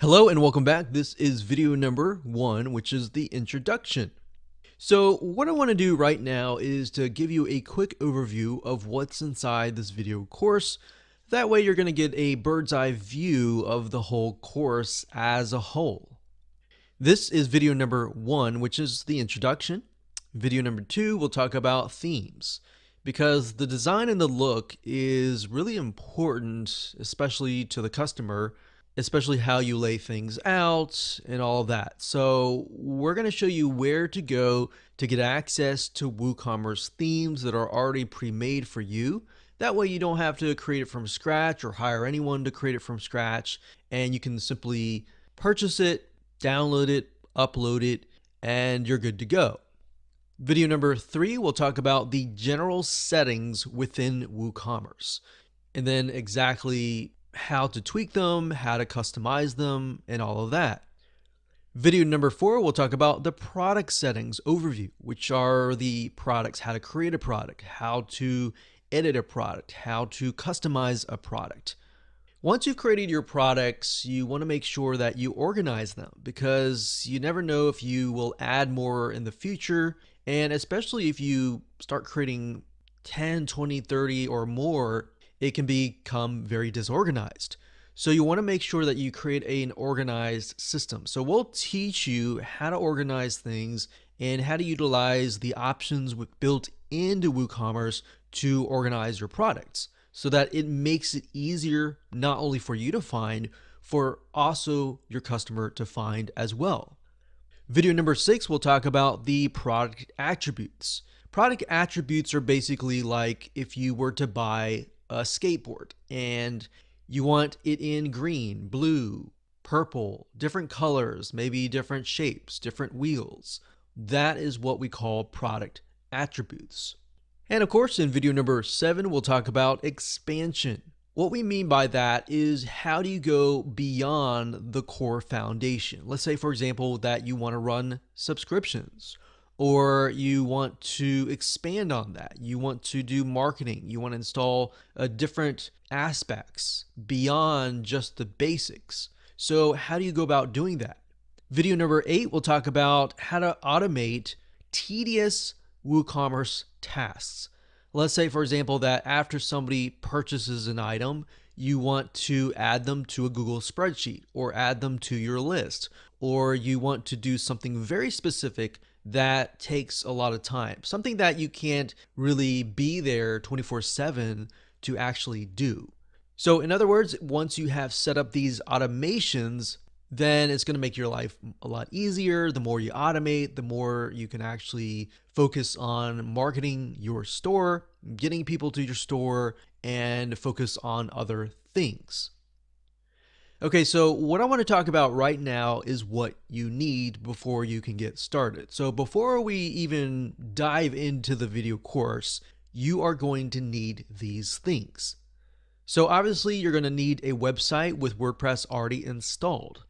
Hello and welcome back. This is video number 1, which is the introduction. So what I want to do right now is to give you a quick overview of what's inside this video course. That way you're going to get a bird's eye view of the whole course as a whole. This is video number 1, which is the introduction. Video number 2, we'll talk about themes, because the design and the look is really important, especially to the customer, especially how you lay things out and all of that. So we're going to show you where to go to get access to WooCommerce themes that are already pre-made for you. That way you don't have to create it from scratch or hire anyone to create it from scratch, and you can simply purchase it, download it, upload it, and you're good to go. Video number 3, we'll talk about the general settings within WooCommerce, and then exactly how to tweak them, how to customize them, and all of that. Video number 4, we'll talk about the product settings overview, which are the products, how to create a product, how to edit a product, how to customize a product. Once you've created your products, you want to make sure that you organize them, because you never know if you will add more in the future, and especially if you start creating 10, 20, 30 or more, it can become very disorganized. So you want to make sure that you create an organized system. So we'll teach you how to organize things and how to utilize the options built into WooCommerce to organize your products, so that it makes it easier not only for you to find, for also your customer to find as well. Video number 6, we'll talk about the product attributes. Product attributes are basically like if you were to buy a skateboard and you want it in green, blue, purple, different colors, maybe different shapes, different wheels. That is what we call product attributes. And of course, in video number 7, we'll talk about expansion. What we mean by that is, how do you go beyond the core foundation? Let's say, for example, that you want to run subscriptions, or you want to expand on that. You want to do marketing. You want to install different aspects beyond just the basics. So how do you go about doing that? Video number 8, we'll talk about how to automate tedious WooCommerce tasks. Let's say, for example, that after somebody purchases an item, you want to add them to a Google spreadsheet or add them to your list, or you want to do something very specific that takes a lot of time, something that you can't really be there 24/7 to actually do. So in other words, once you have set up these automations, then it's going to make your life a lot easier. The more you automate, the more you can actually focus on marketing your store, getting people to your store, and focus on other things. Okay, so what I want to talk about right now is what you need before you can get started. So before we even dive into the video course, you are going to need these things. So obviously you're going to need a website with WordPress already installed.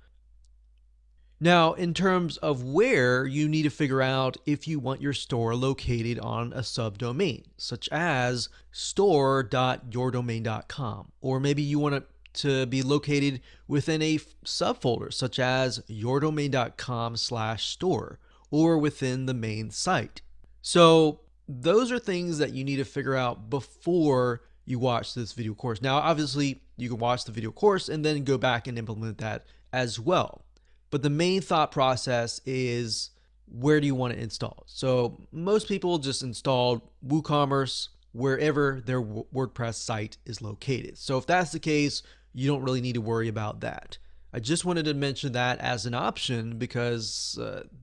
Now, in terms of where, you need to figure out if you want your store located on a subdomain, such as store.yourdomain.com, or maybe you want it to be located within a subfolder, such as yourdomain.com/store, or within the main site. So those are things that you need to figure out before you watch this video course. Now, obviously, you can watch the video course and then go back and implement that as well. But the main thought process is, where do you want to install? So most people just install WooCommerce wherever their WordPress site is located. So if that's the case, you don't really need to worry about that. I just wanted to mention that as an option, because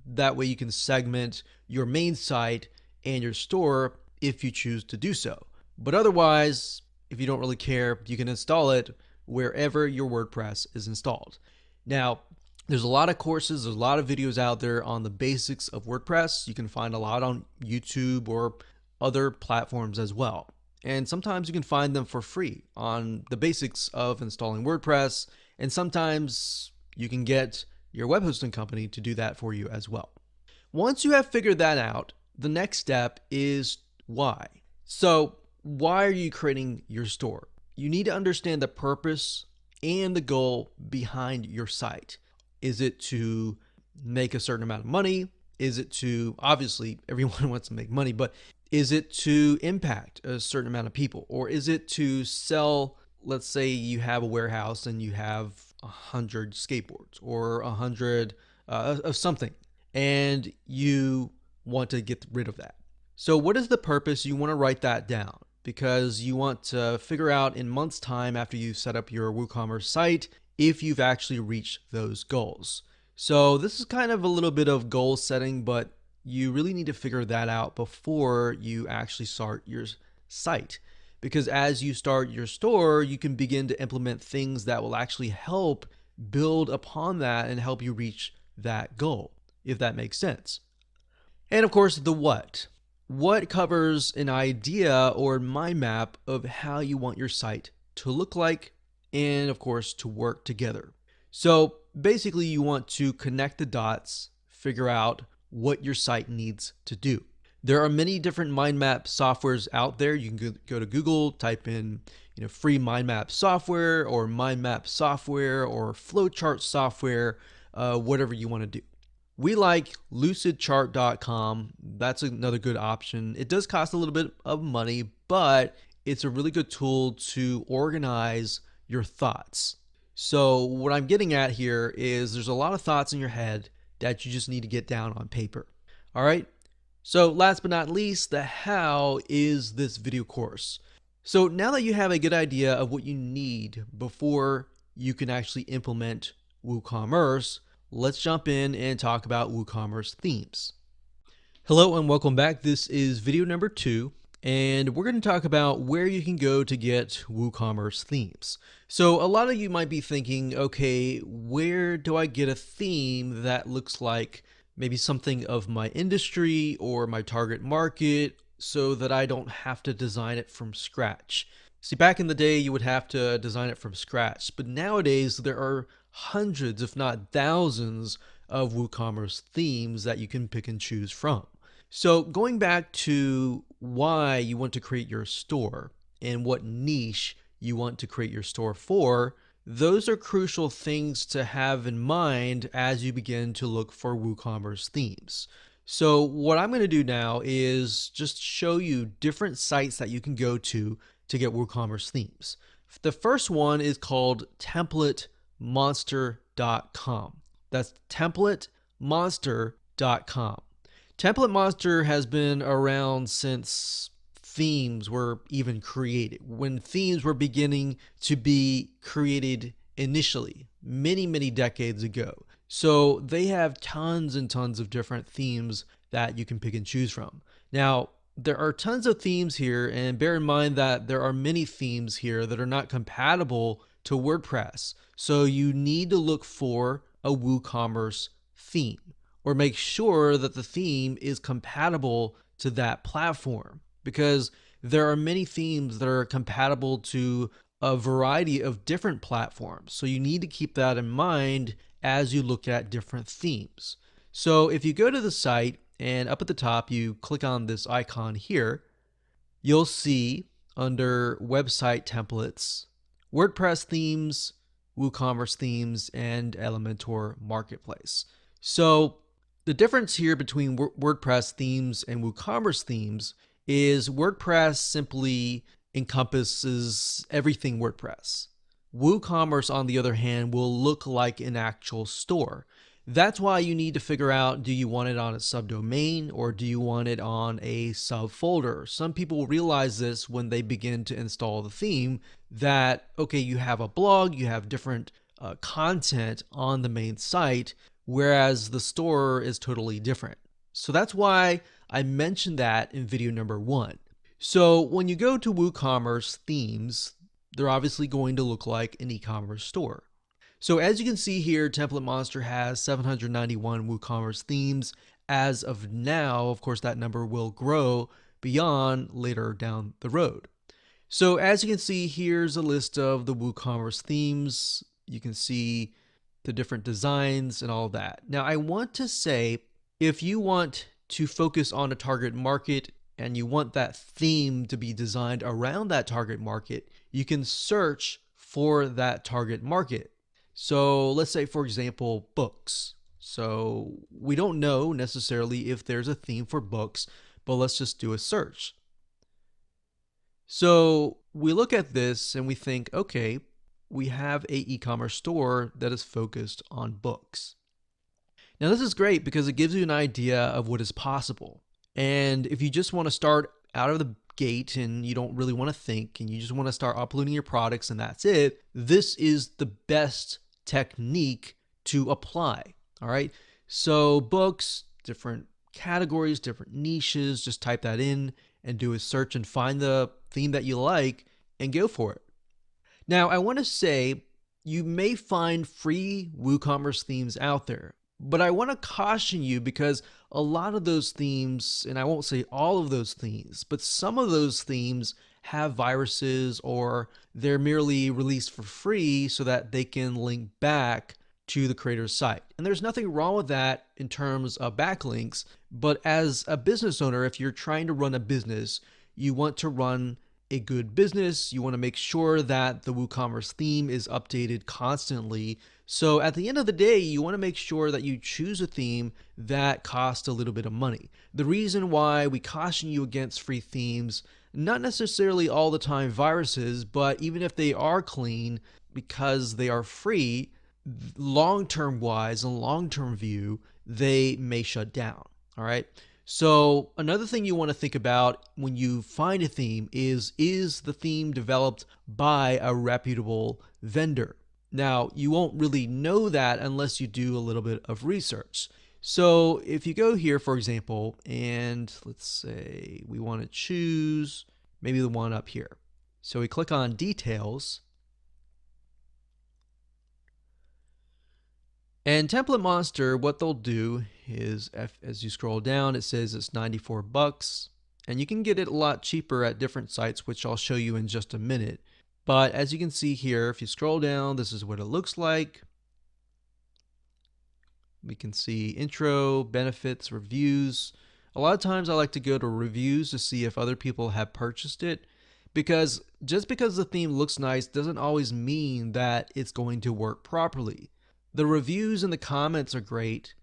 that way you can segment your main site and your store if you choose to do so. But otherwise, if you don't really care, you can install it wherever your WordPress is installed. Now, there's a lot of courses, there's a lot of videos out there on the basics of WordPress. You can find a lot on YouTube or other platforms as well. And sometimes you can find them for free on the basics of installing WordPress. And sometimes you can get your web hosting company to do that for you as well. Once you have figured that out, the next step is why. So why are you creating your store? You need to understand the purpose and the goal behind your site. Is it to make a certain amount of money? Is it to, obviously, everyone wants to make money, but is it to impact a certain amount of people? Or is it to sell, let's say you have a warehouse and you have 100 skateboards or 100 of something, and you want to get rid of that. So what is the purpose? You want to write that down because you want to figure out in months' time after you set up your WooCommerce site if you've actually reached those goals. So this is kind of a little bit of goal setting, but you really need to figure that out before you actually start your site. Because as you start your store, you can begin to implement things that will actually help build upon that and help you reach that goal, if that makes sense. And of course, the what. What covers an idea or mind map of how you want your site to look like and, of course, to work together. So basically, you want to connect the dots, figure out what your site needs to do. There are many different mind map softwares out there. You can go to Google, type in free mind map software or mind map software or flowchart software, whatever you want to do. We like lucidchart.com. That's another good option. It does cost a little bit of money, but it's a really good tool to organize your thoughts. So what I'm getting at here is there's a lot of thoughts in your head that you just need to get down on paper. All right. So last but not least, the how is this video course. So now that you have a good idea of what you need before you can actually implement WooCommerce, let's jump in and talk about WooCommerce themes. Hello and welcome back. This is video number 2, and we're going to talk about where you can go to get WooCommerce themes. So a lot of you might be thinking, okay, where do I get a theme that looks like maybe something of my industry or my target market so that I don't have to design it from scratch? See, back in the day, you would have to design it from scratch, but nowadays there are hundreds, if not thousands, of WooCommerce themes that you can pick and choose from. So going back to why you want to create your store and what niche you want to create your store for, those are crucial things to have in mind as you begin to look for WooCommerce themes. So what I'm going to do now is just show you different sites that you can go to get WooCommerce themes. The first one is called templatemonster.com. That's templatemonster.com. Template Monster has been around since themes were even created, when themes were beginning to be created initially, many decades ago. So they have tons and tons of different themes that you can pick and choose from. Now, there are tons of themes here, and bear in mind that there are many themes here that are not compatible to WordPress. So you need to look for a WooCommerce theme, or make sure that the theme is compatible to that platform, because there are many themes that are compatible to a variety of different platforms. So you need to keep that in mind as you look at different themes. So if you go to the site and up at the top, you click on this icon here, you'll see under website templates, WordPress themes, WooCommerce themes, and Elementor Marketplace. So the difference here between WordPress themes and WooCommerce themes is WordPress simply encompasses everything WordPress. WooCommerce, on the other hand, will look like an actual store. That's why you need to figure out, do you want it on a subdomain or do you want it on a subfolder? Some people realize this when they begin to install the theme, that, okay, you have a blog, you have different content on the main site, whereas the store is totally different. So that's why I mentioned that in video number 1. So when you go to WooCommerce themes, they're obviously going to look like an e-commerce store. So as you can see here, Template Monster has 791 WooCommerce themes as of now. Of course, that number will grow beyond later down the road. So as you can see, here's a list of the WooCommerce themes. You can see the different designs and all that. Now, I want to say, if you want to focus on a target market and you want that theme to be designed around that target market, you can search for that target market. So let's say, for example, books. So we don't know necessarily if there's a theme for books, but let's just do a search. So we look at this and we think, okay, we have a e-commerce store that is focused on books. Now this is great because it gives you an idea of what is possible. And if you just want to start out of the gate and you don't really want to think and you just want to start uploading your products and that's it, this is the best technique to apply. All right. So books, different categories, different niches, just type that in and do a search and find the theme that you like and go for it. Now, I want to say you may find free WooCommerce themes out there, but I want to caution you because a lot of those themes, and I won't say all of those themes, but some of those themes have viruses or they're merely released for free so that they can link back to the creator's site. And there's nothing wrong with that in terms of backlinks, but as a business owner, if you're trying to run a business, you want to run a good business. You want to make sure that the WooCommerce theme is updated constantly. So at the end of the day, you want to make sure that you choose a theme that costs a little bit of money. The reason why we caution you against free themes, not necessarily all the time viruses, but even if they are clean, because they are free, long-term wise and long-term view, they may shut down. All right. So another thing you want to think about when you find a theme is the theme developed by a reputable vendor? Now, you won't really know that unless you do a little bit of research. So if you go here, for example, and let's say we want to choose maybe the one up here. So we click on details. And Template Monster, what they'll do is, as you scroll down, it says it's 94 bucks, and you can get it a lot cheaper at different sites, which I'll show you in just a minute. But as you can see here, if you scroll down, this is what it looks like. We can see intro, benefits, reviews. A lot of times I like to go to reviews to see if other people have purchased it, because just because the theme looks nice doesn't always mean that it's going to work properly. The reviews and the comments are great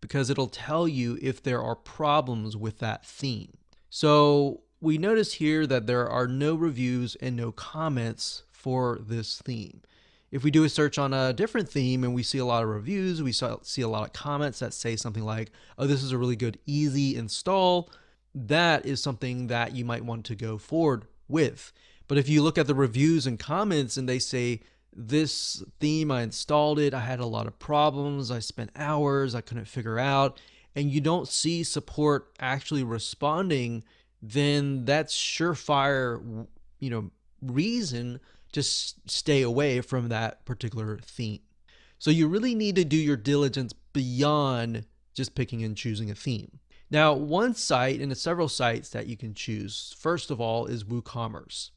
because it'll tell you if there are problems with that theme. So we notice here that there are no reviews and no comments for this theme. If we do a search on a different theme and we see a lot of reviews, we see a lot of comments that say something like, oh, this is a really good, easy install, that is something that you might want to go forward with. But if you look at the reviews and comments and they say, this theme, I installed it, I had a lot of problems, I spent hours, I couldn't figure out, and you don't see support actually responding, then that's surefire, reason to stay away from that particular theme. So you really need to do your diligence beyond just picking and choosing a theme. Now, one site, and it's several sites that you can choose, first of all, is WooCommerce.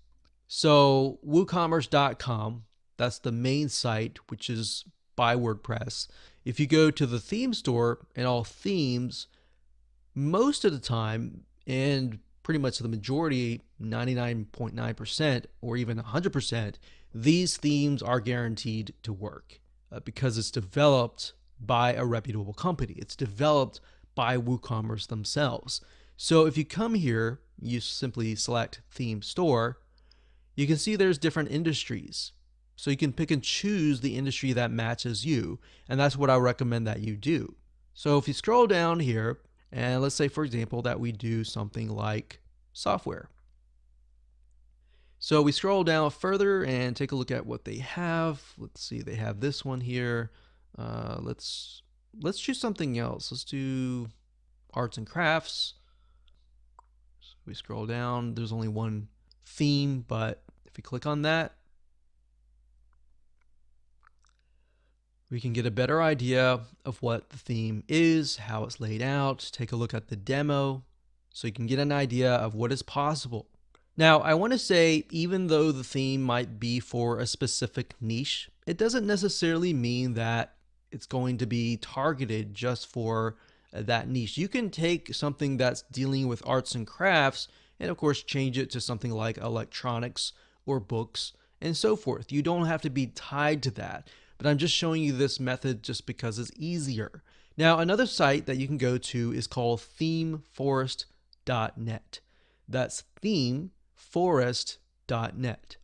So WooCommerce.com, that's the main site, which is by WordPress. If you go to the theme store and all themes, most of the time, and pretty much the majority, 99.9% or even 100%, these themes are guaranteed to work because it's developed by a reputable company. It's developed by WooCommerce themselves. So if you come here, you simply select theme store, you can see there's different industries. So you can pick and choose the industry that matches you. And that's what I recommend that you do. So if you scroll down here, and let's say, for example, that we do something like software. So we scroll down further and take a look at what they have. Let's see, they have this one here. Let's choose something else. Let's do arts and crafts. So we scroll down. There's only one theme, but if we click on that, we can get a better idea of what the theme is, how it's laid out, take a look at the demo, so you can get an idea of what is possible. Now, I want to say, even though the theme might be for a specific niche, it doesn't necessarily mean that it's going to be targeted just for that niche. You can take something that's dealing with arts and crafts and of course change it to something like electronics or books and so forth. You don't have to be tied to that. but I'm just showing you this method just because it's easier. Now, another site that you can go to is called themeforest.net. That's themeforest.net.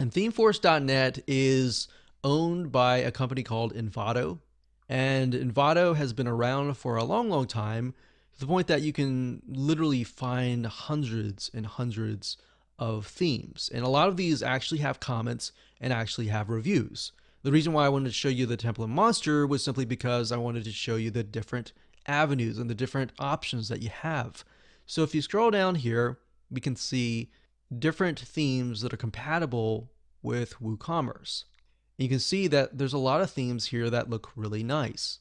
And themeforest.net is owned by a company called Envato. And Envato has been around for a long, long time, to the point that you can literally find hundreds and hundreds of themes. And a lot of these actually have comments and actually have reviews. The reason why I wanted to show you the template monster was simply because I wanted to show you the different avenues and the different options that you have. So if you scroll down here, we can see different themes that are compatible with WooCommerce. You can see that there's a lot of themes here that look really nice.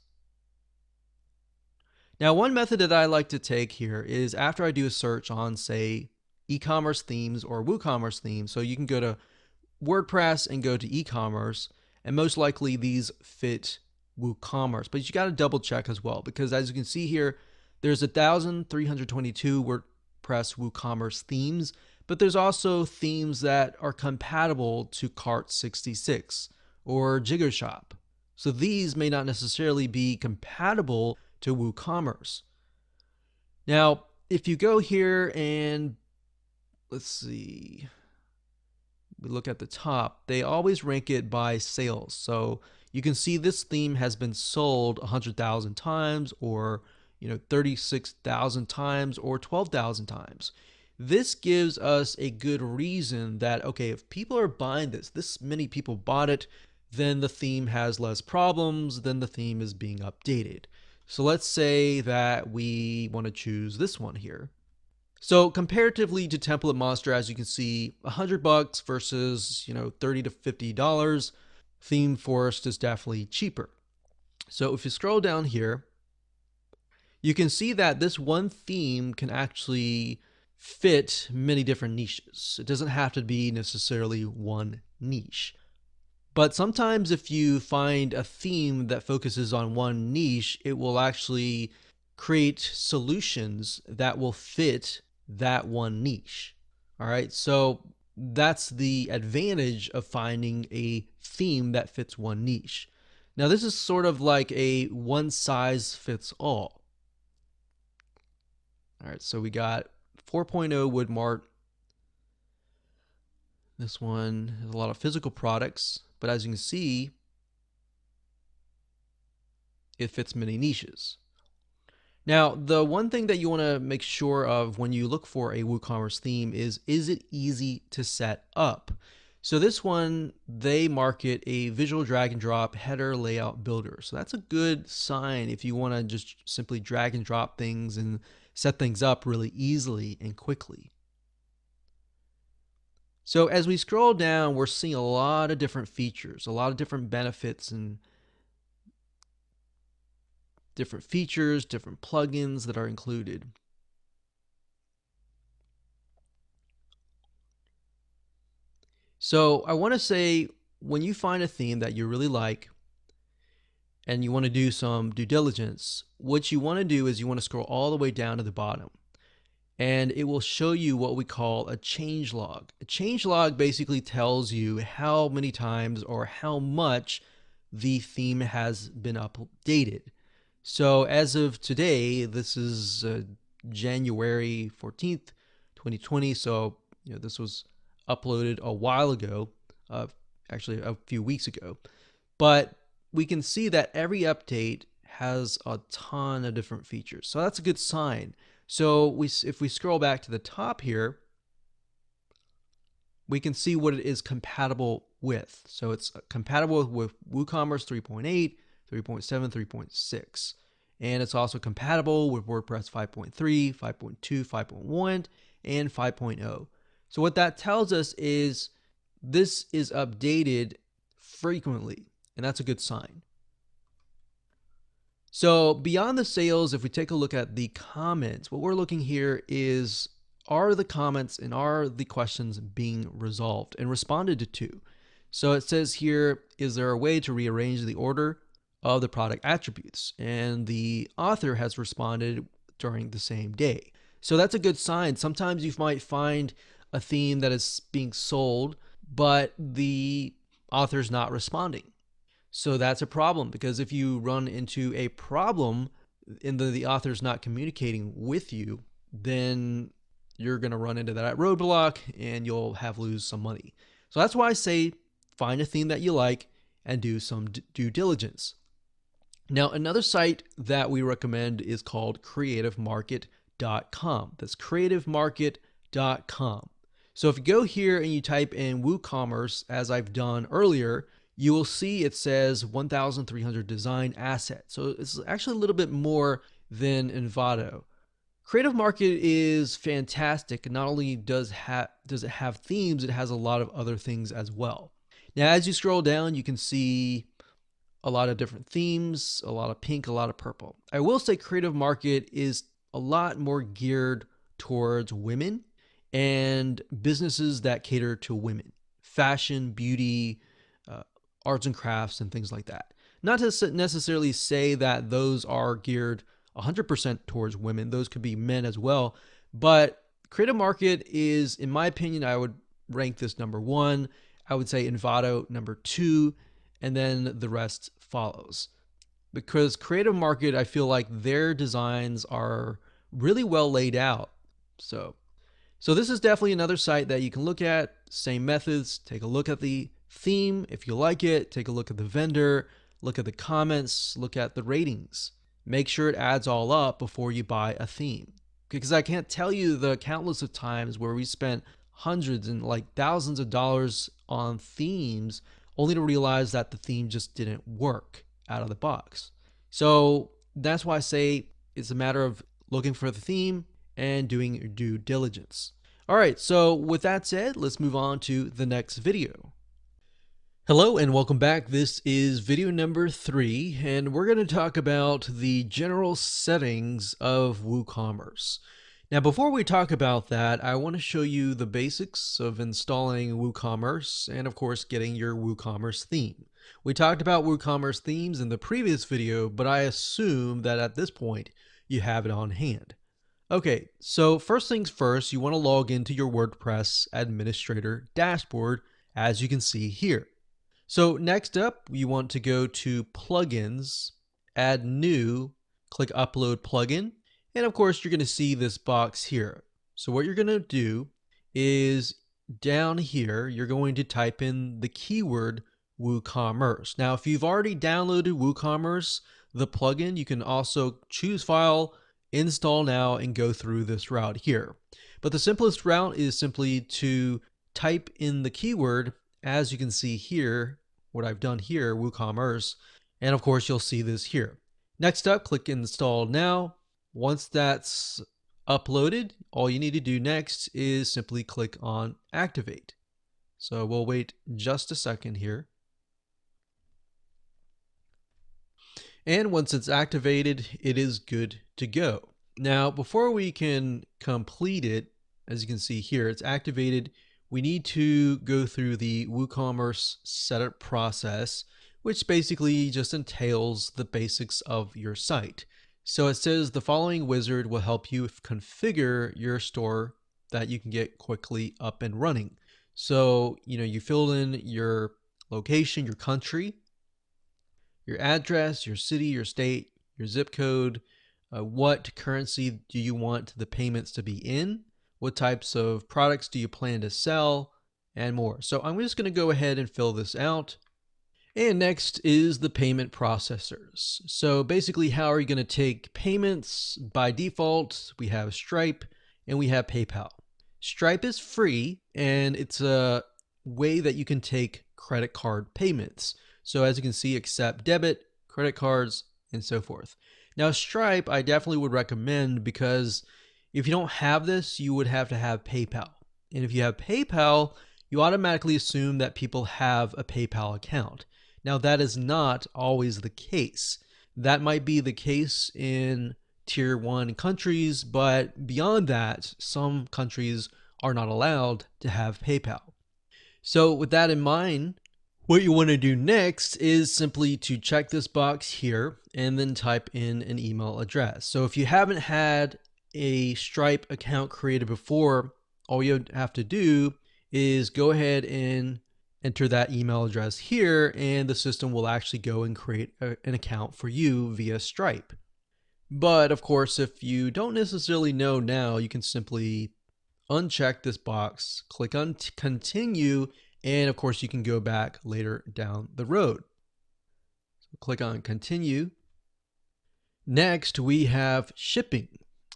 Now, one method that I like to take here is after I do a search on, say, e-commerce themes or WooCommerce themes. So you can go to WordPress and go to e-commerce, and most likely these fit WooCommerce. But you got to double check as well, because as you can see here, there's 1,322 WordPress WooCommerce themes, but there's also themes that are compatible to Cart66 or JiggerShop. So these may not necessarily be compatible to WooCommerce. Now, if you go here and let's see, we look at the top, they always rank it by sales. So you can see this theme has been sold 100,000 times, or 36,000 times, or 12,000 times. This gives us a good reason that, okay, if people are buying this many people bought it, then the theme has less problems, then the theme is being updated. So let's say that we want to choose this one here. So comparatively to Template Monster, as you can see, $100 versus $30 to $50, Theme Forest is definitely cheaper. So if you scroll down here, you can see that this one theme can actually fit many different niches. It doesn't have to be necessarily one niche. But sometimes if you find a theme that focuses on one niche, it will actually create solutions that will fit that one niche. All right, so that's the advantage of finding a theme that fits one niche. Now, this is sort of like a one size fits all. All right, so we got 4.0 Woodmart. This one has a lot of physical products, but as you can see, it fits many niches. Now, the one thing that you want to make sure of when you look for a WooCommerce theme is it easy to set up? So this one, they market a visual drag and drop header layout builder. So that's a good sign if you want to just simply drag and drop things and set things up really easily and quickly. So as we scroll down, we're seeing a lot of different features, a lot of different benefits and different features, different plugins that are included. So I want to say, when you find a theme that you really like and you want to do some due diligence, what you want to do is you want to scroll all the way down to the bottom, and it will show you what we call a change log. A change log basically tells you how many times or how much the theme has been updated. So as of today, this is January 14th, 2020. So this was uploaded a while ago, actually a few weeks ago. But we can see that every update has a ton of different features. So that's a good sign. So if we scroll back to the top here, we can see what it is compatible with. So it's compatible with WooCommerce 3.8, 3.7, 3.6. And it's also compatible with WordPress 5.3, 5.2, 5.1, and 5.0. So what that tells us is this is updated frequently, and that's a good sign. So beyond the sales, if we take a look at the comments, what we're looking here is, are the comments and are the questions being resolved and responded to? So it says here, is there a way to rearrange the order of the product attributes? And the author has responded during the same day. So that's a good sign. Sometimes you might find a theme that is being sold, but the author's not responding. So that's a problem, because if you run into a problem and the author's not communicating with you, then you're going to run into that roadblock and you'll have lose some money. So that's why I say find a theme that you like and do some due diligence. Now, another site that we recommend is called creativemarket.com. That's creativemarket.com. So if you go here and you type in WooCommerce, as I've done earlier, you will see it says 1,300 design assets. So it's actually a little bit more than Envato. Creative Market is fantastic. Not only does it have themes, it has a lot of other things as well. Now, as you scroll down, you can see a lot of different themes, a lot of pink, a lot of purple. I will say Creative Market is a lot more geared towards women and businesses that cater to women, fashion, beauty, arts and crafts, and things like that. Not to necessarily say that those are geared 100% towards women. Those could be men as well. But Creative Market is, in my opinion, I would rank this number 1. I would say Envato number 2, and then the rest follows. Because Creative Market, I feel like their designs are really well laid out. So this is definitely another site that you can look at. Same methods. Take a look at the theme. If you like it, take a look at the vendor, look at the comments, look at the ratings. Make sure it adds all up before you buy a theme. Because I can't tell you the countless of times where we spent hundreds and like thousands of dollars on themes only to realize that the theme just didn't work out of the box. So that's why I say it's a matter of looking for the theme and doing your due diligence. All right, so with that said, let's move on to the next video. Hello and welcome back. This is video number 3, and we're going to talk about the general settings of WooCommerce. Now, before we talk about that, I want to show you the basics of installing WooCommerce and, of course, getting your WooCommerce theme. We talked about WooCommerce themes in the previous video, but I assume that at this point you have it on hand. Okay, so first things first, you want to log into your WordPress administrator dashboard, as you can see here. So next up, you want to go to Plugins, Add New, click Upload Plugin, and of course you're going to see this box here. So what you're going to do is down here, you're going to type in the keyword WooCommerce. Now, if you've already downloaded WooCommerce, the plugin, you can also choose File, Install Now, and go through this route here. But the simplest route is simply to type in the keyword, as you can see here, what I've done here, WooCommerce, and of course you'll see this here. Next up, click Install Now. Once that's uploaded, all you need to do next is simply click on Activate. So we'll wait just a second here. And once it's activated, it is good to go. Now, before we can complete it, as you can see here, it's activated. We need to go through the WooCommerce setup process, which basically just entails the basics of your site. So it says the following wizard will help you configure your store that you can get quickly up and running. So, you fill in your location, your country, your address, your city, your state, your zip code, what currency do you want the payments to be in, what types of products do you plan to sell, and more. So I'm just going to go ahead and fill this out. And next is the payment processors. So basically, how are you going to take payments? By default, we have Stripe and we have PayPal. Stripe is free, and it's a way that you can take credit card payments. So as you can see, accept debit, credit cards, and so forth. Now, Stripe, I definitely would recommend, because if you don't have this, you would have to have PayPal. And if you have PayPal, you automatically assume that people have a PayPal account. Now, that is not always the case. That might be the case in tier 1 countries, but beyond that, some countries are not allowed to have PayPal. So with that in mind, what you want to do next is simply to check this box here and then type in an email address. So if you haven't had a Stripe account created before, all you have to do is go ahead and enter that email address here, and the system will actually go and create an account for you via Stripe. But of course, if you don't necessarily know now, you can simply uncheck this box, click on continue, and of course you can go back later down the road. So click on continue. Next, we have shipping.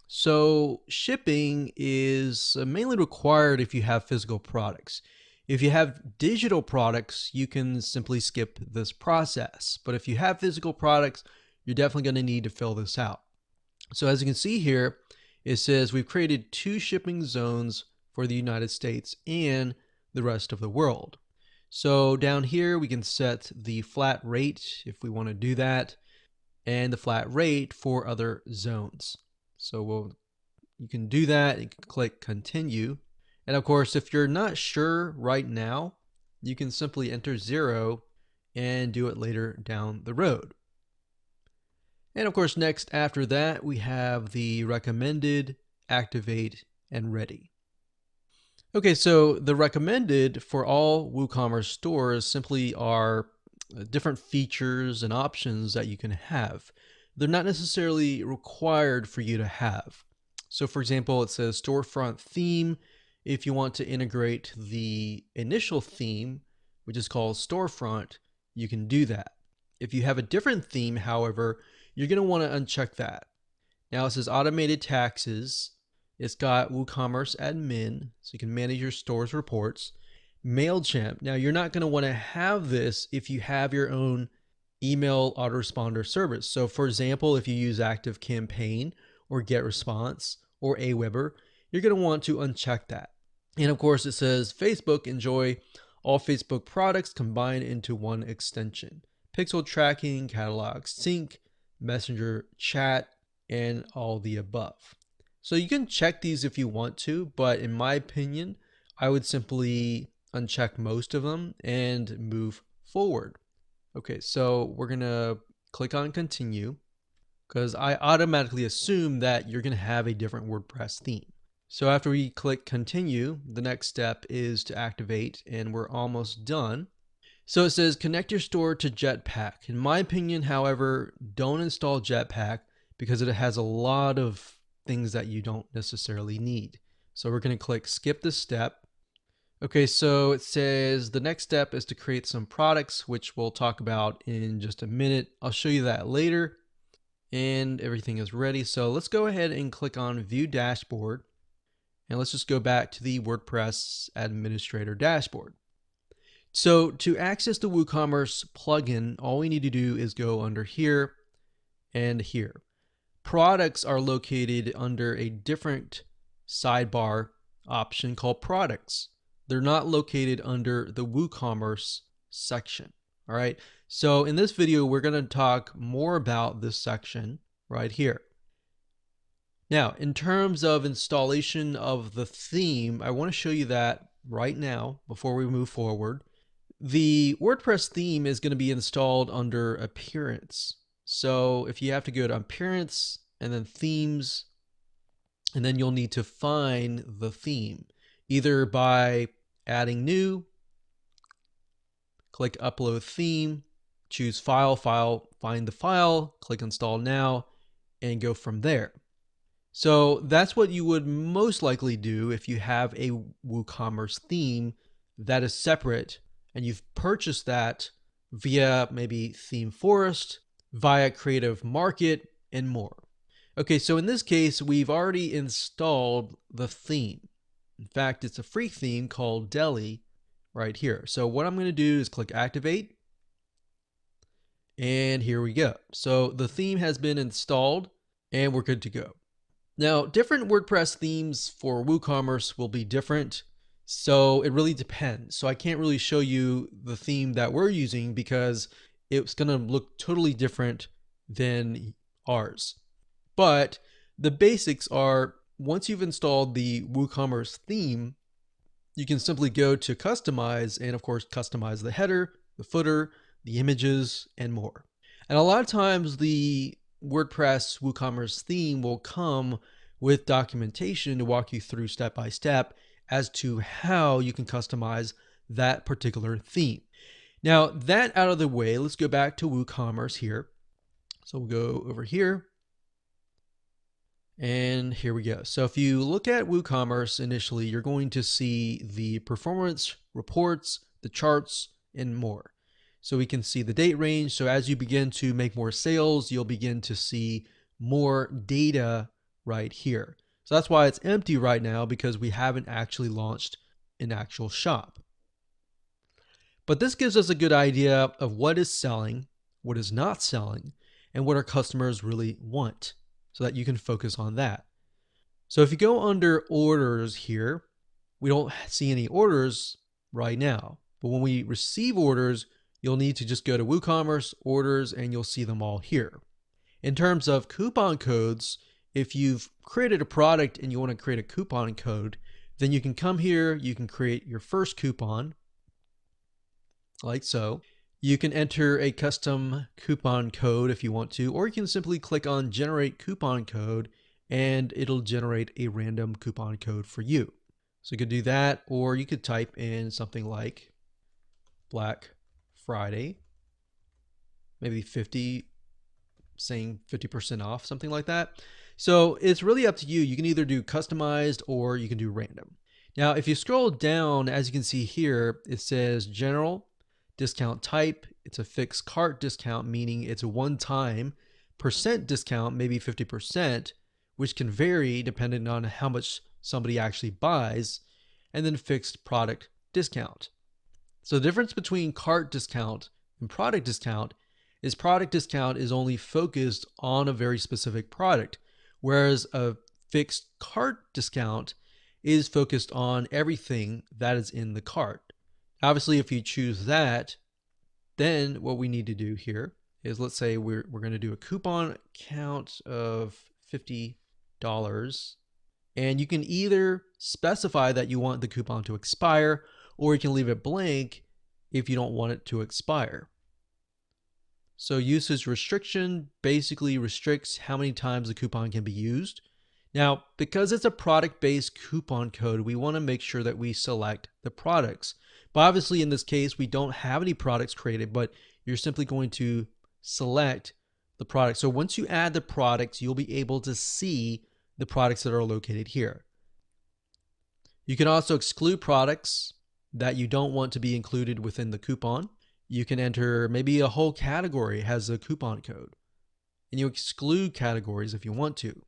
So shipping is mainly required if you have physical products. If you have digital products, you can simply skip this process. But if you have physical products, you're definitely going to need to fill this out. So as you can see here, it says we've created 2 shipping zones for the United States and the rest of the world. So down here, we can set the flat rate if we want to do that, and the flat rate for other zones. So you can do that. You can click continue. And of course, if you're not sure right now, you can simply enter 0 and do it later down the road. And of course, next after that, we have the recommended, activate, and ready. Okay, so the recommended for all WooCommerce stores simply are different features and options that you can have. They're not necessarily required for you to have. So for example, it says storefront theme. If you want to integrate the initial theme, which is called storefront, you can do that. If you have a different theme, however, you're going to want to uncheck that. Now it says automated taxes. It's got WooCommerce admin, so you can manage your store's reports. MailChimp. Now you're not going to want to have this if you have your own email autoresponder service. So for example, if you use ActiveCampaign or GetResponse or Aweber, you're going to want to uncheck that. And of course it says Facebook, enjoy all Facebook products combined into one extension. Pixel tracking, catalog sync, messenger chat, and all the above. So you can check these if you want to, but in my opinion, I would simply uncheck most of them and move forward. Okay, so we're gonna click on continue because I automatically assume that you're gonna have a different WordPress theme. So after we click continue, the next step is to activate, and we're almost done. So it says connect your store to Jetpack. In my opinion, however, don't install Jetpack because it has a lot of things that you don't necessarily need. So we're going to click skip this step. Okay, so it says the next step is to create some products, which we'll talk about in just a minute. I'll show you that later. And everything is ready. So let's go ahead and click on View Dashboard. And let's just go back to the WordPress Administrator dashboard. So to access the WooCommerce plugin, all we need to do is go under here and here. Products are located under a different sidebar option called products. They're not located under the WooCommerce section. All right. So in this video, we're going to talk more about this section right here. Now, in terms of installation of the theme, I want to show you that right now before we move forward. The WordPress theme is going to be installed under Appearance. So if you have to go to Appearance and then Themes, and then you'll need to find the theme, either by adding new, click Upload Theme, choose File, find the file, click Install Now, and go from there. So that's what you would most likely do if you have a WooCommerce theme that is separate and you've purchased that via maybe Theme Forest, via Creative Market, and more. Okay, so in this case, we've already installed the theme. In fact, it's a free theme called Deli right here. So what I'm going to do is click Activate, and here we go. So the theme has been installed, and we're good to go. Now, different WordPress themes for WooCommerce will be different. So it really depends. So I can't really show you the theme that we're using because it's going to look totally different than ours. But the basics are, once you've installed the WooCommerce theme, you can simply go to customize and of course customize the header, the footer, the images, and more. And a lot of times the WordPress WooCommerce theme will come with documentation to walk you through step by step as to how you can customize that particular theme. Now that out of the way, let's go back to WooCommerce here. So we'll go over here. And here we go. So if you look at WooCommerce initially, you're going to see the performance reports, the charts, and more. So we can see the date range. So as you begin to make more sales, you'll begin to see more data right here. So that's why it's empty right now, because we haven't actually launched an actual shop. But this gives us a good idea of what is selling, what is not selling, and what our customers really want, so that you can focus on that. So if you go under orders here, we don't see any orders right now. But when we receive orders, you'll need to just go to WooCommerce orders and you'll see them all here. In terms of coupon codes, if you've created a product and you want to create a coupon code, then you can come here, you can create your first coupon, like so. You can enter a custom coupon code if you want to, or you can simply click on generate coupon code and it'll generate a random coupon code for you. So you could do that, or you could type in something like Black Friday, maybe 50, saying 50% off, something like that. So it's really up to you. You can either do customized or you can do random. Now, if you scroll down, as you can see here, it says general discount type. It's a fixed cart discount, meaning it's a one-time percent discount, maybe 50%, which can vary depending on how much somebody actually buys, and then fixed product discount. So the difference between cart discount and product discount is only focused on a very specific product, whereas a fixed cart discount is focused on everything that is in the cart. Obviously, if you choose that, then what we need to do here is, let's say we're going to do a coupon count of $50, and you can either specify that you want the coupon to expire, or you can leave it blank if you don't want it to expire. So usage restriction basically restricts how many times the coupon can be used. Now, because it's a product-based coupon code, we want to make sure that we select the products. But obviously in this case, we don't have any products created, but you're simply going to select the product. So once you add the products, you'll be able to see the products that are located here. You can also exclude products that you don't want to be included within the coupon. You can enter maybe a whole category has a coupon code, and you exclude categories if you want to.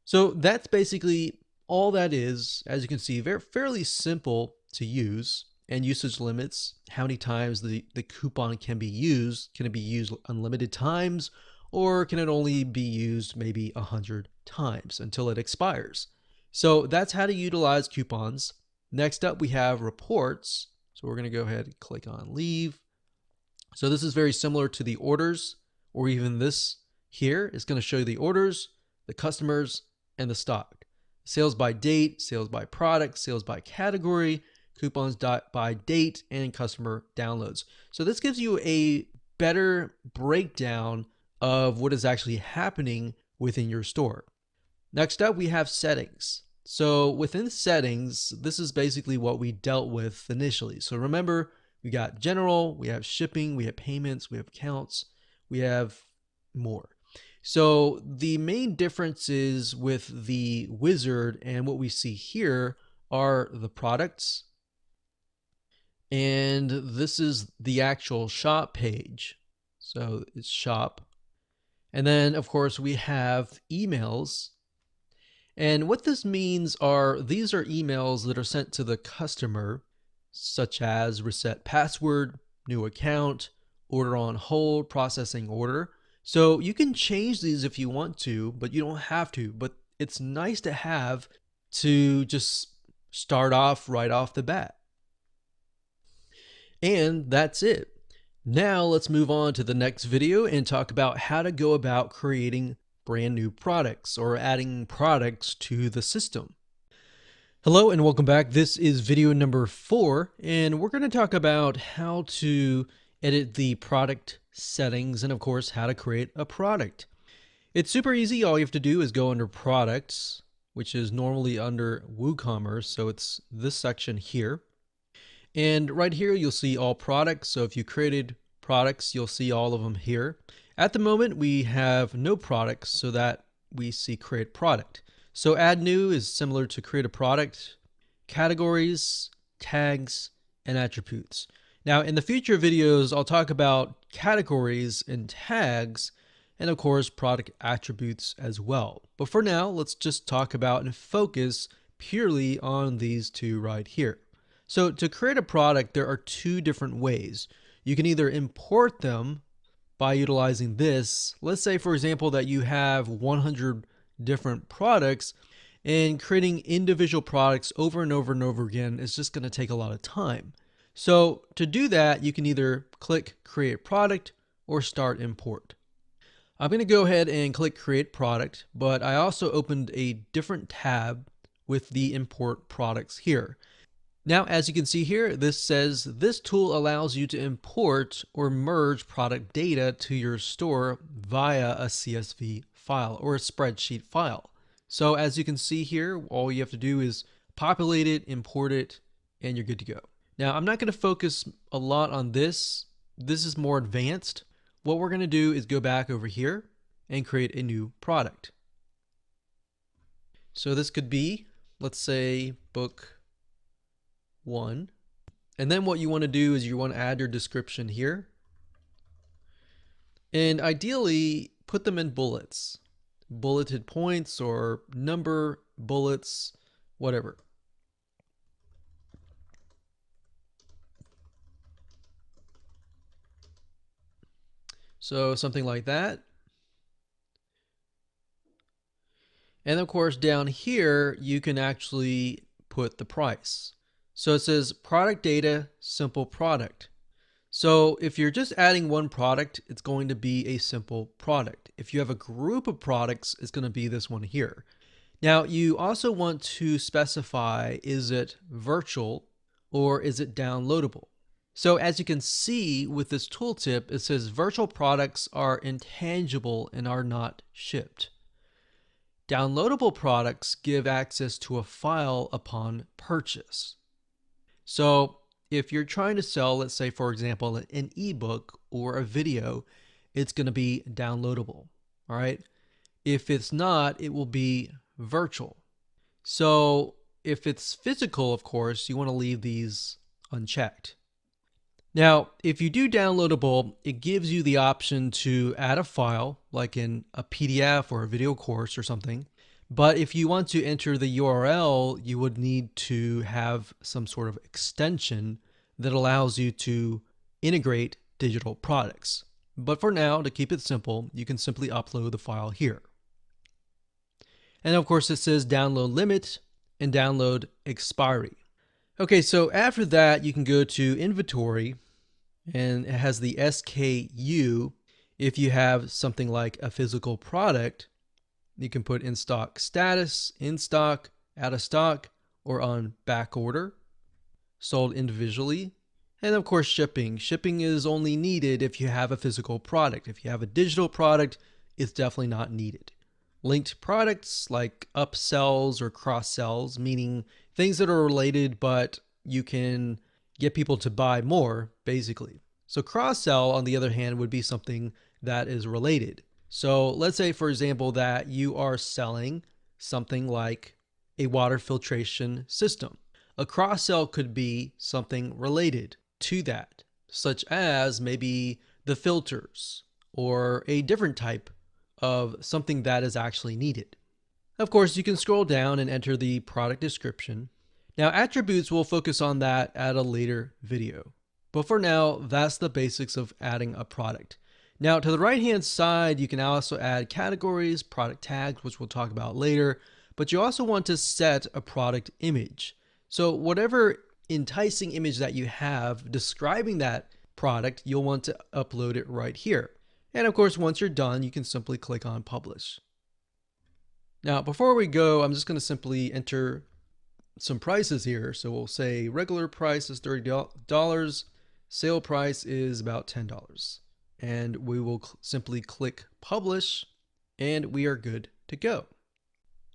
So that's basically all that is. As you can see, fairly simple to use, and usage limits, how many times the coupon can be used. Can it be used unlimited times, or can it only be used maybe 100 times until it expires? So that's how to utilize coupons. Next up, we have reports. So we're going to go ahead and click on leave. So this is very similar to the orders, or even this here is going to show you the orders, the customers, and the stock. Sales by date, sales by product, sales by category, coupons by date, and customer downloads. So this gives you a better breakdown of what is actually happening within your store. Next up, we have settings. So within settings, this is basically what we dealt with initially. So remember, we got general, we have shipping, we have payments, we have accounts, we have more. So the main differences with the wizard and what we see here are the products, and this is the actual shop page. So it's shop. And then of course we have emails. And what this means are, these are emails that are sent to the customer, such as reset password, new account, order on hold, processing order. So you can change these if you want to, but you don't have to. But it's nice to have to just start off right off the bat. And that's it. Now let's move on to the next video and talk about how to go about creating brand new products or adding products to the system. Hello and welcome back. This is video number 4, and we're going to talk about how to edit the product settings and of course how to create a product. It's super easy. All you have to do is go under products, which is normally under WooCommerce. So it's this section here. And right here, you'll see all products. So if you created products, you'll see all of them here. At the moment, we have no products, so that we see create product. So add new is similar to create a product, categories, tags, and attributes. Now, in the future videos, I'll talk about categories and tags, and of course, product attributes as well. But for now, let's just talk about and focus purely on these two right here. So to create a product, there are two different ways. You can either import them by utilizing this. Let's say, for example, that you have 100 different products, and creating individual products over and over and over again is just going to take a lot of time. So to do that, you can either click create product or start import. I'm going to go ahead and click create product, but I also opened a different tab with the import products here. Now, as you can see here, this says this tool allows you to import or merge product data to your store via a CSV file or a spreadsheet file. So as you can see here, all you have to do is populate it, import it, and you're good to go. Now, I'm not going to focus a lot on this. This is more advanced. What we're going to do is go back over here and create a new product. So this could be, let's say, book 1. And then what you want to do is you want to add your description here. And ideally, put them in bullets, bulleted points or number bullets, whatever. So something like that. And of course, down here, you can actually put the price. So it says product data, simple product. So if you're just adding one product, it's going to be a simple product. If you have a group of products, it's going to be this one here. Now, you also want to specify, is it virtual or is it downloadable? So as you can see with this tooltip, it says virtual products are intangible and are not shipped. Downloadable products give access to a file upon purchase. So if you're trying to sell, let's say, for example, an ebook or a video, it's going to be downloadable. All right. If it's not, it will be virtual. So if it's physical, of course, you want to leave these unchecked. Now, if you do downloadable, it gives you the option to add a file, like in a PDF or a video course or something. But if you want to enter the URL, you would need to have some sort of extension that allows you to integrate digital products. But for now, to keep it simple, you can simply upload the file here. And of course, it says download limit and download expiry. Okay, so after that, you can go to inventory, and it has the SKU. If you have something like a physical product, you can put in stock status, in stock, out of stock, or on back order, sold individually. And of course, shipping. Shipping is only needed if you have a physical product. If you have a digital product, it's definitely not needed. Linked products like upsells or cross sells, meaning things that are related, but you can get people to buy more, basically. So cross sell, on the other hand, would be something that is related. So let's say, for example, that you are selling something like a water filtration system. A cross sell could be something related to that, such as maybe the filters or a different type of something that is actually needed. Of course, you can scroll down and enter the product description. Now, attributes, will focus on that at a later video. But for now, that's the basics of adding a product. Now, to the right-hand side, you can also add categories, product tags, which we'll talk about later, but you also want to set a product image. So whatever enticing image that you have describing that product, you'll want to upload it right here. And of course, once you're done, you can simply click on publish. Now, before we go, I'm just going to simply enter some prices here. So we'll say regular price is $30, sale price is about $10. And we will simply click publish, and we are good to go.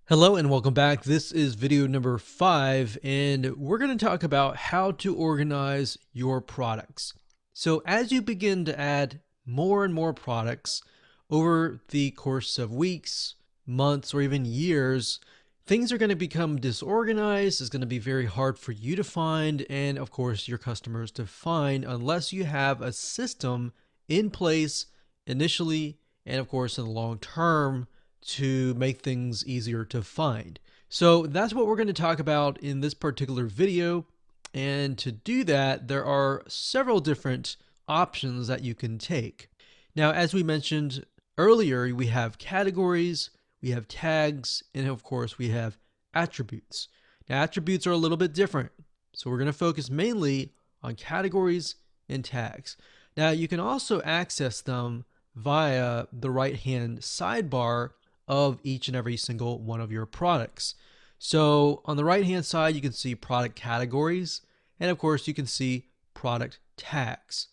Hello and welcome back. This is video number 5, and we're going to talk about how to organize your products. So as you begin to add more and more products over the course of weeks, months, or even years, things are going to become disorganized. It's going to be very hard for you to find, and of course your customers to find, unless you have a system in place initially and of course in the long term to make things easier to find. So that's what we're going to talk about in this particular video. And to do that, there are several different options that you can take. Now, as we mentioned earlier, we have categories, we have tags, and of course we have attributes. Now, attributes are a little bit different. So we're going to focus mainly on categories and tags. Now, you can also access them via the right-hand sidebar of each and every single one of your products. So on the right hand side, you can see product categories, and of course you can see product tags.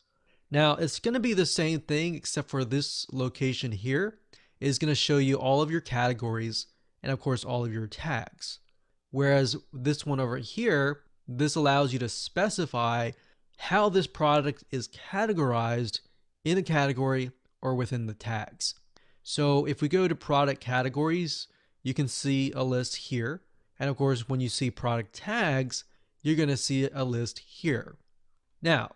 Now it's going to be the same thing, except for this location here is going to show you all of your categories and of course all of your tags. Whereas this one over here, this allows you to specify how this product is categorized in the category or within the tags. So if we go to product categories, you can see a list here. And of course, when you see product tags, you're going to see a list here. Now,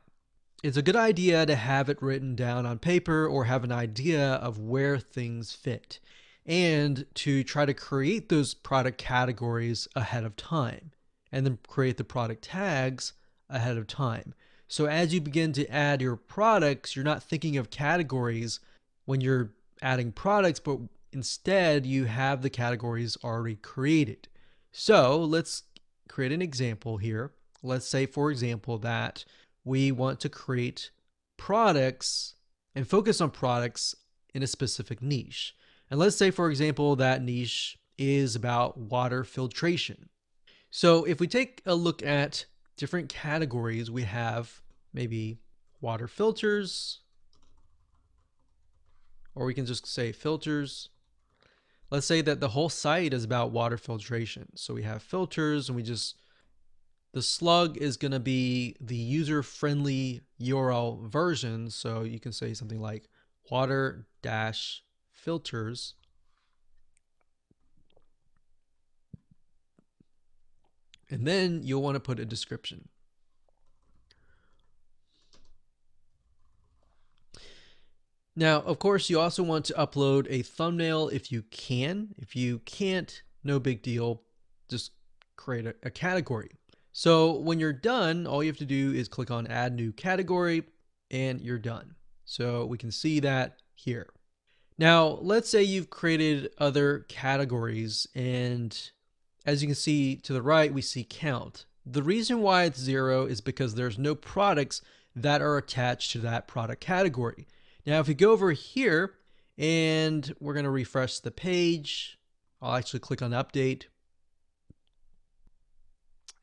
it's a good idea to have it written down on paper or have an idea of where things fit, and to try to create those product categories ahead of time and then create the product tags ahead of time. So as you begin to add your products, you're not thinking of categories when you're adding products, but instead you have the categories already created. So let's create an example here. Let's say, for example, that we want to create products and focus on products in a specific niche. And let's say, for example, that niche is about water filtration. So if we take a look at different categories, we have maybe water filters, or we can just say filters. Let's say that the whole site is about water filtration. So we have filters, and the slug is going to be the user-friendly URL version. So you can say something like water-filters. And then you'll want to put a description. Now, of course, you also want to upload a thumbnail if you can. If you can't, no big deal. Just create a category. So when you're done, all you have to do is click on Add New Category, and you're done. So we can see that here. Now, let's say you've created other categories, and as you can see to the right, we see count. The reason why it's 0 is because there's no products that are attached to that product category. Now, if we go over here and we're going to refresh the page, I'll actually click on update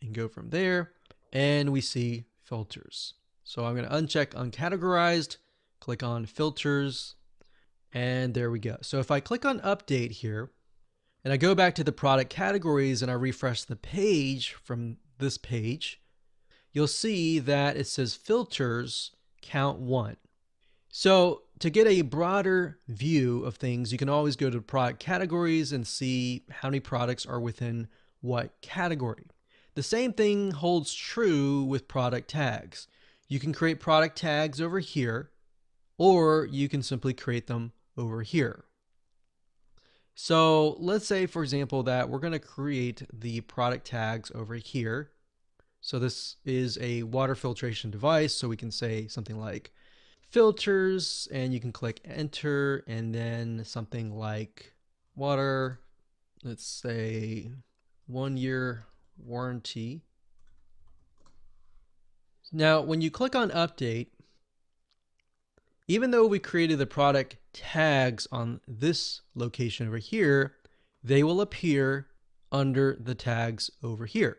and go from there, and we see filters. So I'm going to uncheck uncategorized, click on filters, and there we go. So if I click on update here and I go back to the product categories and I refresh the page from this page, you'll see that it says filters count 1. So to get a broader view of things, you can always go to product categories and see how many products are within what category. The same thing holds true with product tags. You can create product tags over here, or you can simply create them over here. So let's say, for example, that we're going to create the product tags over here. So this is a water filtration device, so we can say something like filters, and you can click enter, and then something like water, let's say 1-year warranty. Now, when you click on update, even though we created the product tags on this location over here, they will appear under the tags over here.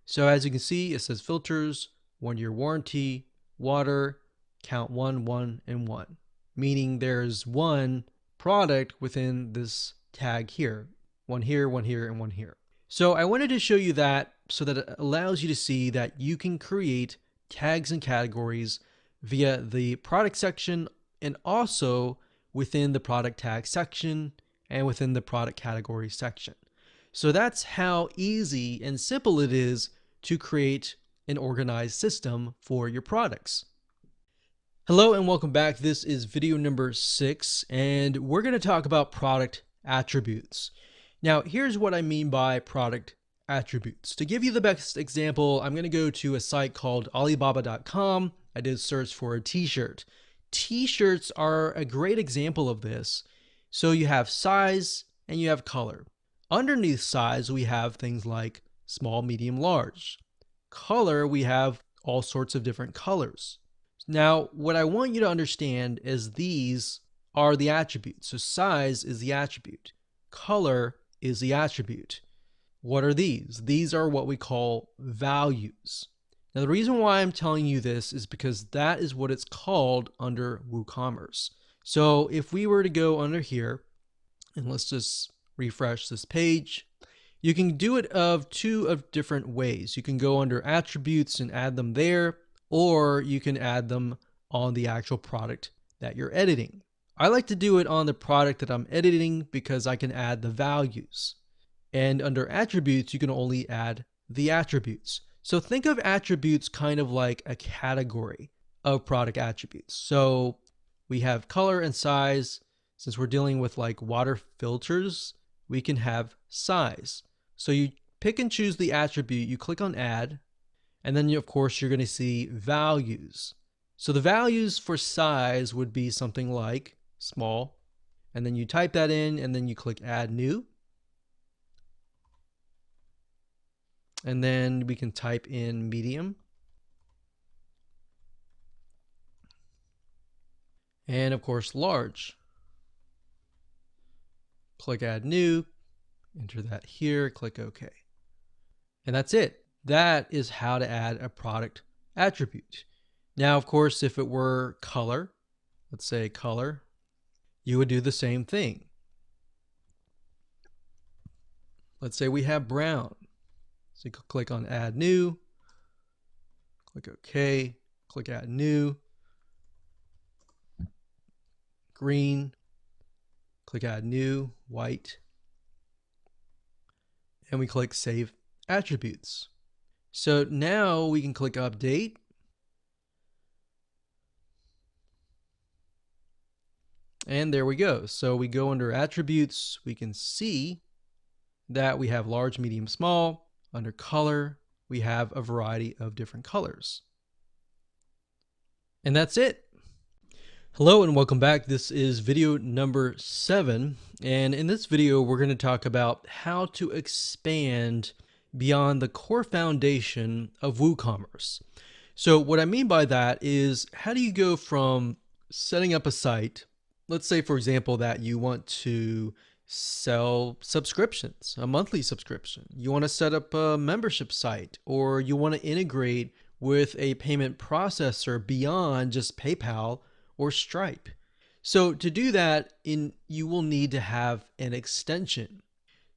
So as you can see, it says filters, 1-year warranty, water, count 1, 1, and 1, meaning there's one product within this tag here. one here, one here, and one here. So I wanted to show you that so that it allows you to see that you can create tags and categories via the product section and also within the product tag section and within the product category section. So that's how easy and simple it is to create an organized system for your products. Hello and welcome back. This is video number 6, and we're going to talk about product attributes. Now, here's what I mean by product attributes. To give you the best example, I'm going to go to a site called Alibaba.com. I did search for a t-shirt. T-shirts are a great example of this. So you have size and you have color. Underneath size, we have things like small, medium, large. Color, we have all sorts of different colors. Now, what I want you to understand is these are the attributes. So size is the attribute. Color is the attribute. What are these? These are what we call values. Now, the reason why I'm telling you this is because that is what it's called under WooCommerce. So if we were to go under here, and let's just refresh this page, you can do it of two different ways. You can go under attributes and add them there, or you can add them on the actual product that you're editing. I like to do it on the product that I'm editing because I can add the values. And under attributes, you can only add the attributes. So think of attributes kind of like a category of product attributes. So we have color and size. Since we're dealing with like water filters, we can have size. So you pick and choose the attribute, you click on add, and then of course you're going to see values. So the values for size would be something like small, and then you type that in and then you click add new. And then we can type in medium. And of course large. Click add new, enter that here, click OK. And that's it. That is how to add a product attribute. Now, of course, if it were color, let's say color, you would do the same thing. Let's say we have brown. So you click on add new, click OK, click add new, green, click add new, white, and we click save attributes. So now we can click update. And there we go. So we go under attributes, we can see that we have large, medium, small. Under color, we have a variety of different colors. And that's it. Hello and welcome back. This is video number 7. And in this video, we're going to talk about how to expand beyond the core foundation of WooCommerce. So what I mean by that is, how do you go from setting up a site? Let's say, for example, that you want to sell subscriptions, a monthly subscription. You want to set up a membership site, or you want to integrate with a payment processor beyond just PayPal or Stripe. So to do that, you will need to have an extension.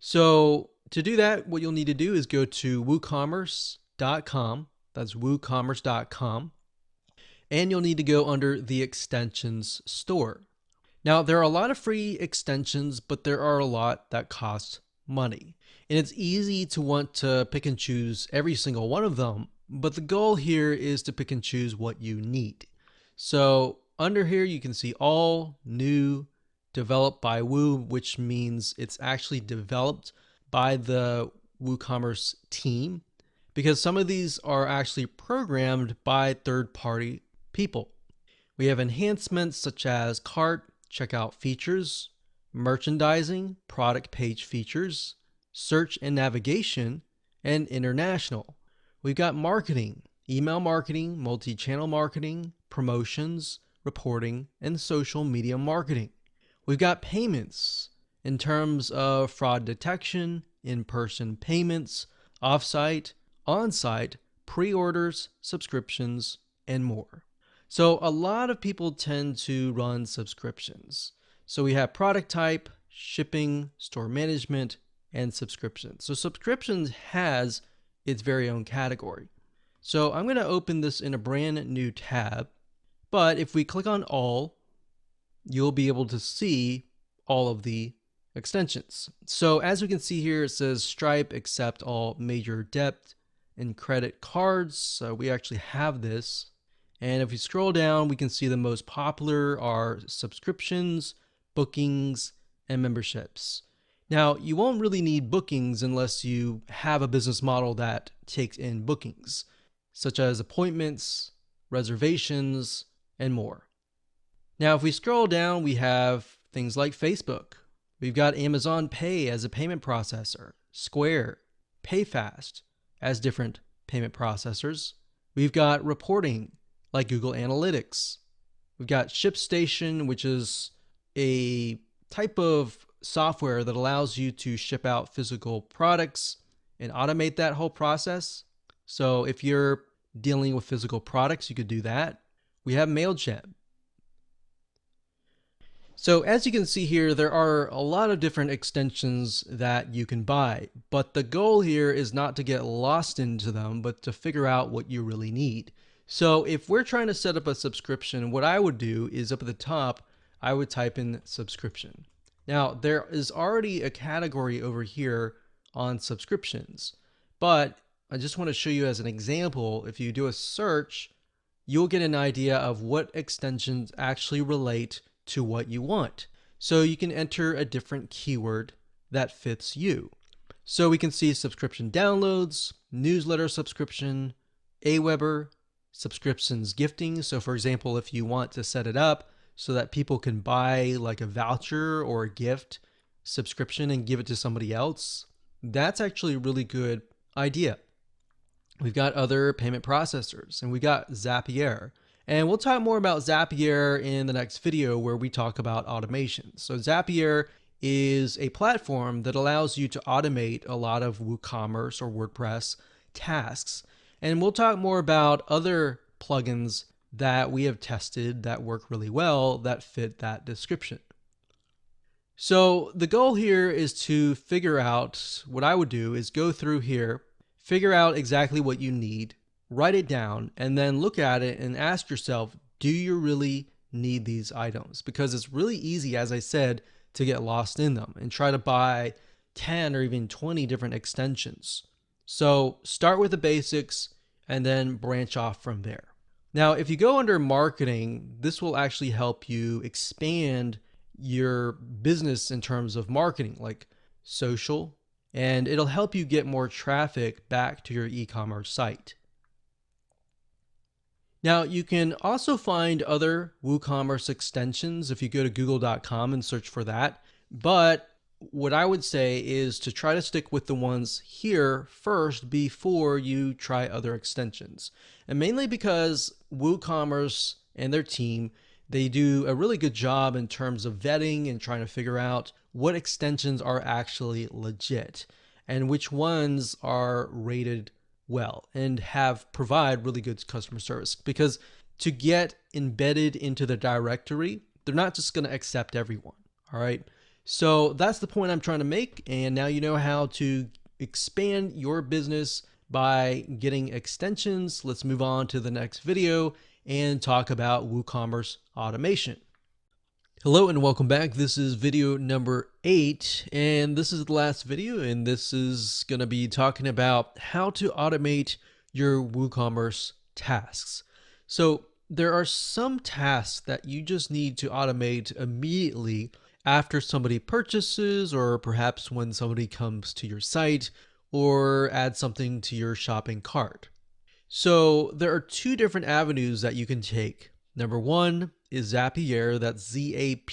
So to do that, what you'll need to do is go to WooCommerce.com. That's WooCommerce.com. And you'll need to go under the extensions store. Now, there are a lot of free extensions, but there are a lot that cost money. And it's easy to want to pick and choose every single one of them, but the goal here is to pick and choose what you need. So under here, you can see all new, developed by Woo, which means it's actually developed by the WooCommerce team, because some of these are actually programmed by third-party people. We have enhancements such as cart, checkout features, merchandising, product page features, search and navigation, and international. We've got marketing, email marketing, multi-channel marketing, promotions, reporting, and social media marketing. We've got payments in terms of fraud detection, in-person payments, off-site, on-site, pre-orders, subscriptions, and more. So a lot of people tend to run subscriptions. So we have product type, shipping, store management, and subscriptions. So subscriptions has its very own category. So I'm going to open this in a brand new tab, but if we click on all, you'll be able to see all of the extensions. So as we can see here, it says Stripe accept all major debit and credit cards. So we actually have this. And if we scroll down, we can see the most popular are subscriptions, bookings, and memberships. Now, you won't really need bookings unless you have a business model that takes in bookings, such as appointments, reservations, and more. Now, if we scroll down, we have things like Facebook. We've got Amazon Pay as a payment processor, Square, PayFast as different payment processors. We've got reporting like Google Analytics. We've got ShipStation, which is a type of software that allows you to ship out physical products and automate that whole process. So if you're dealing with physical products, you could do that. We have MailChimp. So as you can see here, there are a lot of different extensions that you can buy, but the goal here is not to get lost into them, but to figure out what you really need. So if we're trying to set up a subscription, what I would do is up at the top, I would type in subscription. Now there is already a category over here on subscriptions, but I just want to show you as an example, if you do a search, you'll get an idea of what extensions actually relate to what you want. So you can enter a different keyword that fits you. So we can see subscription downloads, newsletter subscription, Aweber, subscriptions gifting. So for example, if you want to set it up so that people can buy like a voucher or a gift subscription and give it to somebody else, that's actually a really good idea. We've got other payment processors, and we got Zapier. And we'll talk more about Zapier in the next video where we talk about automation. So Zapier is a platform that allows you to automate a lot of WooCommerce or WordPress tasks. And we'll talk more about other plugins that we have tested that work really well that fit that description. So the goal here is to figure out, what I would do is go through here, figure out exactly what you need, write it down, and then look at it and ask yourself, do you really need these items? Because it's really easy, as I said, to get lost in them and try to buy 10 or even 20 different extensions. So start with the basics and then branch off from there. Now, if you go under marketing, this will actually help you expand your business in terms of marketing, like social, and it'll help you get more traffic back to your e-commerce site. Now, you can also find other WooCommerce extensions if you go to google.com and search for that. But what I would say is to try to stick with the ones here first before you try other extensions. And mainly because WooCommerce and their team, they do a really good job in terms of vetting and trying to figure out what extensions are actually legit and which ones are rated well and provide really good customer service. Because to get embedded into the directory, they're not just going to accept everyone. All right. So that's the point I'm trying to make. And now you know how to expand your business by getting extensions. Let's move on to the next video and talk about WooCommerce automation. Hello and welcome back. This is video number 8, and this is the last video, and this is going to be talking about how to automate your WooCommerce tasks. So there are some tasks that you just need to automate immediately after somebody purchases, or perhaps when somebody comes to your site or add something to your shopping cart. So there are 2 different avenues that you can take. Number 1 is Zapier, that's Zapier.com,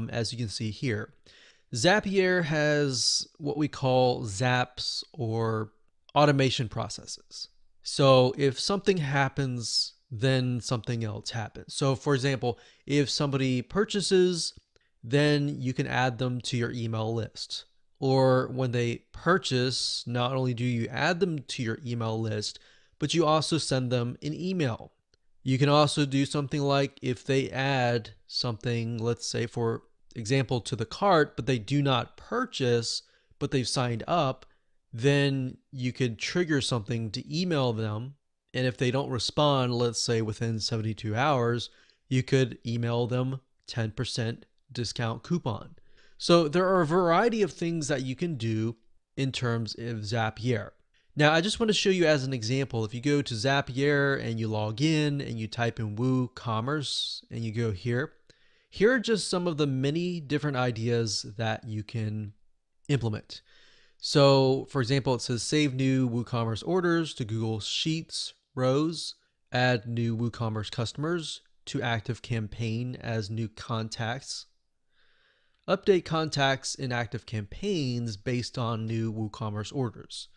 as you can see here. Zapier has what we call zaps, or automation processes. So if something happens, then something else happens. So for example, if somebody purchases, then you can add them to your email list. Or when they purchase, not only do you add them to your email list, but you also send them an email. You can also do something like if they add something, let's say for example, to the cart, but they do not purchase, but they've signed up, then you could trigger something to email them. And if they don't respond, let's say within 72 hours, you could email them 10% discount coupon. So there are a variety of things that you can do in terms of Zapier. Now, I just want to show you as an example, if you go to Zapier and you log in and you type in WooCommerce and you go here are just some of the many different ideas that you can implement. So for example, it says save new WooCommerce orders to Google Sheets rows, add new WooCommerce customers to active campaign as new contacts, update contacts in active campaigns based on new WooCommerce orders.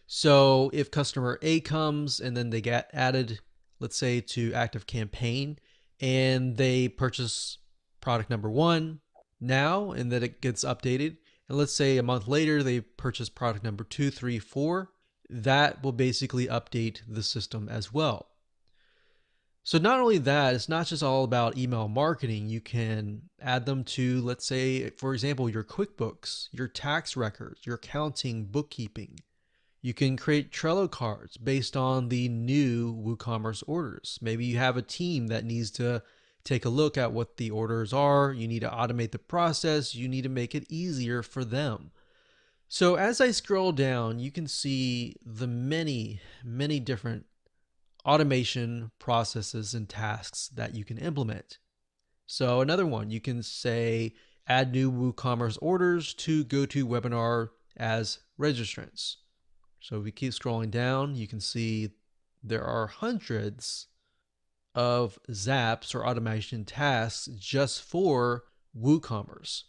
So if customer A comes and then they get added, let's say to active campaign, and they purchase product number 1 now, and then it gets updated, and let's say a month later they purchase product number 2, 3, 4, that will basically update the system as well. So not only that, it's not just all about email marketing. You can add them to, let's say, for example, your QuickBooks, your tax records, your accounting, bookkeeping. You can create Trello cards based on the new WooCommerce orders. Maybe you have a team that needs to take a look at what the orders are. You need to automate the process. You need to make it easier for them. So as I scroll down, you can see the many, many different automation processes and tasks that you can implement. So another one, you can say add new WooCommerce orders to GoToWebinar as registrants. So if we keep scrolling down, you can see there are hundreds of zaps or automation tasks just for WooCommerce.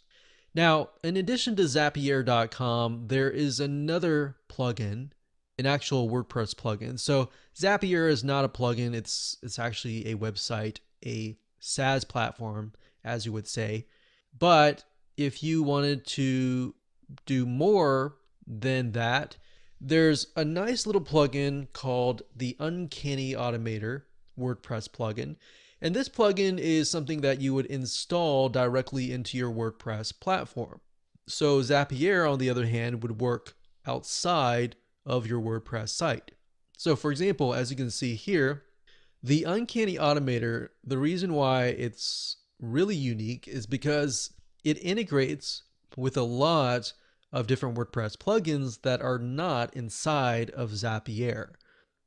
Now, in addition to Zapier.com, there is another plugin, an actual WordPress plugin. So Zapier is not a plugin, it's actually a website, a SaaS platform, as you would say. But if you wanted to do more than that, there's a nice little plugin called the Uncanny Automator WordPress plugin. And this plugin is something that you would install directly into your WordPress platform. So Zapier, on the other hand, would work outside of your WordPress site. So for example, as you can see here, the Uncanny Automator, the reason why it's really unique is because it integrates with a lot of different WordPress plugins that are not inside of Zapier.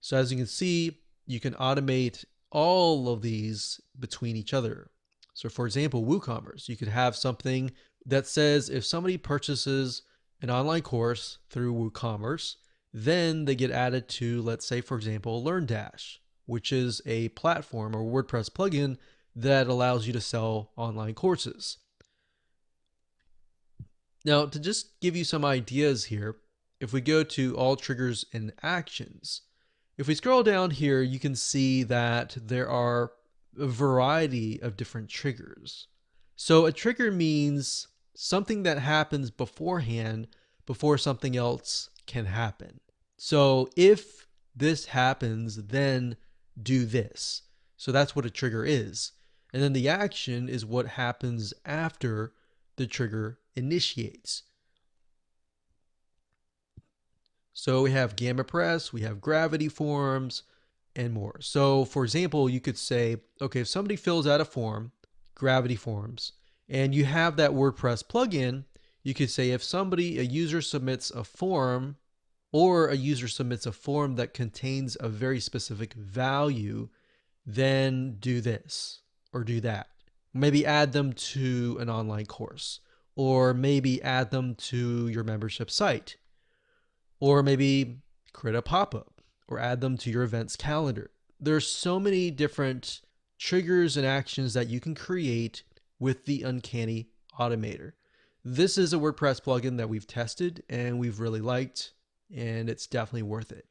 So as you can see, you can automate all of these between each other. So for example, WooCommerce, you could have something that says if somebody purchases an online course through WooCommerce, then they get added to, let's say, for example, LearnDash, which is a platform or WordPress plugin that allows you to sell online courses. Now, to just give you some ideas here, if we go to all triggers and actions, if we scroll down here, you can see that there are a variety of different triggers. So a trigger means something that happens beforehand before something else can happen. So if this happens, then do this. So that's what a trigger is. And then the action is what happens after the trigger initiates. So we have Gamma Press, we have Gravity Forms, and more. So for example, you could say, okay, if somebody fills out a form, Gravity Forms, and you have that WordPress plugin, you could say if a user submits a form, or a user submits a form that contains a very specific value, then do this or do that. Maybe add them to an online course, or maybe add them to your membership site, or maybe create a pop-up or add them to your events calendar. There's so many different triggers and actions that you can create with the Uncanny Automator. This is a WordPress plugin that we've tested and we've really liked, and it's definitely worth it.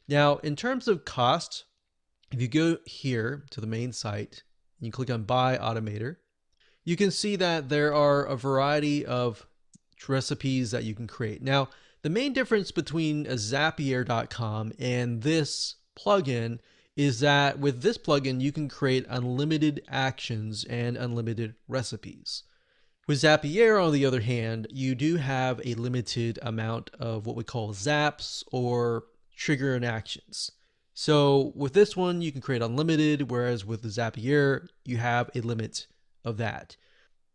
Now, in terms of cost, if you go here to the main site and you click on Buy Automator, you can see that there are a variety of recipes that you can create. Now, the main difference between a Zapier.com and this plugin is that with this plugin, you can create unlimited actions and unlimited recipes. With Zapier, on the other hand, you do have a limited amount of what we call zaps or trigger and actions. So with this one, you can create unlimited, whereas with the Zapier, you have a limit of that.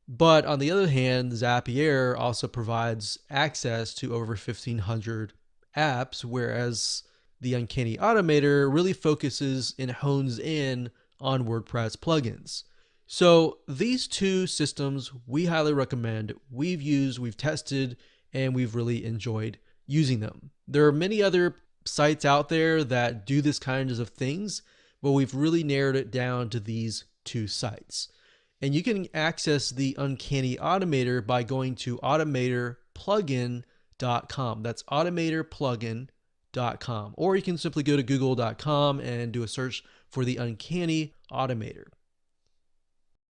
But on the other hand, Zapier also provides access to over 1,500 apps, whereas the Uncanny Automator really focuses and hones in on WordPress plugins. So these two systems we highly recommend. We've used, we've tested, and we've really enjoyed using them. There are many other sites out there that do this kinds of things, but we've really narrowed it down to these two sites. And you can access the Uncanny Automator by going to automatorplugin.com. That's automatorplugin.com. Or you can simply go to google.com and do a search for the Uncanny Automator.